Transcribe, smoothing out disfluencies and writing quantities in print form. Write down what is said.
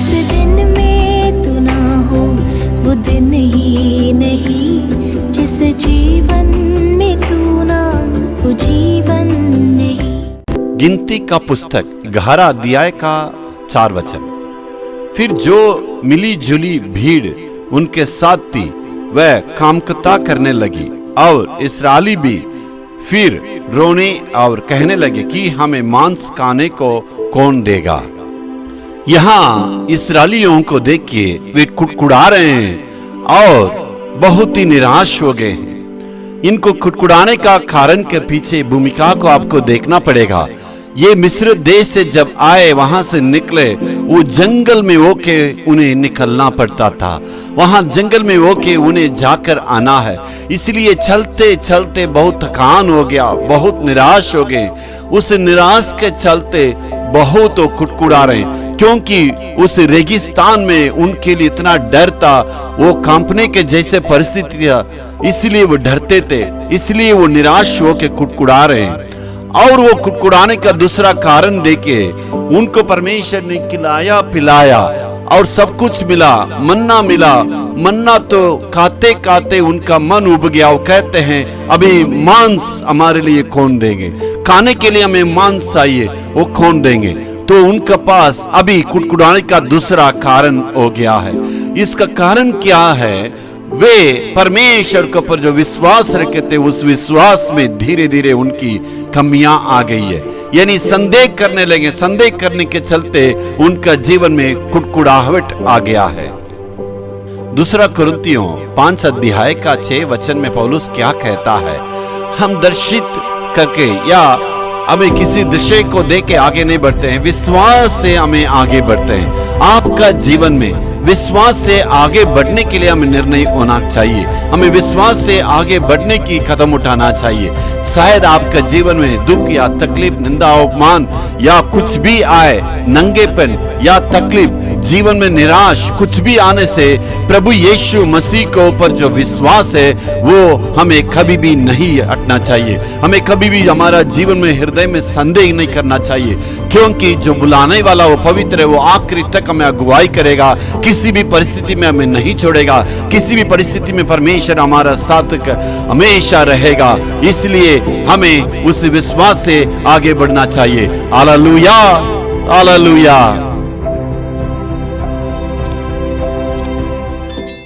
जिस दिन में तू ना हो वो दिन ही नहीं, जिस जीवन में तू ना वो जीवन नहीं। गिनती का पुस्तक 11 अध्याय का 4 वचन। फिर जो मिली जुली भीड़ उनके साथ थी वह कामकता करने लगी और इस्राएली भी फिर रोने और कहने लगे कि हमें मांस खाने को कौन देगा। यहाँ इस्राएलियों को देख के वे कुड़कुड़ा रहे हैं और बहुत ही निराश हो गए हैं। इनको कुड़कुड़ाने का कारण के पीछे भूमिका को आपको देखना पड़ेगा। ये मिस्र देश से जब आए, वहां से निकले, वो जंगल में होके उन्हें निकलना पड़ता था। वहां जंगल में होके उन्हें जाकर आना है, इसलिए चलते चलते बहुत थकान हो गया, बहुत निराश हो गए। उस निराश के चलते बहुत कुड़कुड़ा रहे, क्योंकि उस रेगिस्तान में उनके लिए इतना डर था, वो कांपने के जैसे परिस्थिति था, इसलिए वो डरते थे, इसलिए वो निराश होकर कुड़कुड़ा रहे हैं। और वो कुड़कुड़ाने का दूसरा कारण देके उनको परमेश्वर ने खिलाया पिलाया और सब कुछ मिला, मन्ना मिला। मन्ना तो खाते खाते उनका मन उब गया। वो कहते हैं अभी मांस हमारे लिए कौन देंगे, खाने के लिए हमें मांस चाहिए, वो कौन देंगे। तो उनके पास अभी कुड़कुड़ाने का दूसरा कारण हो गया है। इसका कारण क्या है? वे परमेश्वर के ऊपर जो विश्वास रखे थे, उस विश्वास में धीरे धीरे उनकी कमियां आ गई है, यानी संदेह करने लगे। संदेह करने के चलते उनका जीवन में कुड़कुड़ाहट आ गया है। दूसरा कुरिन्थियों 5 अध्याय का 6 वचन में पौलुस क्या कहता है? हम दर्शित करके या हमें किसी दृश्य को देख के आगे नहीं बढ़ते हैं, विश्वास से हमें आगे बढ़ते हैं। आपका जीवन में विश्वास से आगे बढ़ने के लिए हमें निर्णय होना चाहिए, हमें विश्वास से आगे बढ़ने की कदम उठाना चाहिए। शायद आपका जीवन में दुख या तकलीफ, निंदा, अपमान या कुछ भी आए, नंगेपन या तकलीफ, जीवन में निराश कुछ भी आने से प्रभु यीशु मसीह के ऊपर जो विश्वास है वो हमें कभी भी नहीं हटना चाहिए। हमें कभी भी हमारा जीवन में हृदय में संदेह नहीं करना चाहिए, क्योंकि जो बुलाने वाला वो पवित्र है, वो आखिरी तक हमें अगुवाई करेगा, किसी भी परिस्थिति में हमें नहीं छोड़ेगा। किसी भी परिस्थिति में परमेश्वर हमारा साथ हमेशा रहेगा। इसलिए हमें उस विश्वास से आगे बढ़ना चाहिए। Hallelujah, hallelujah.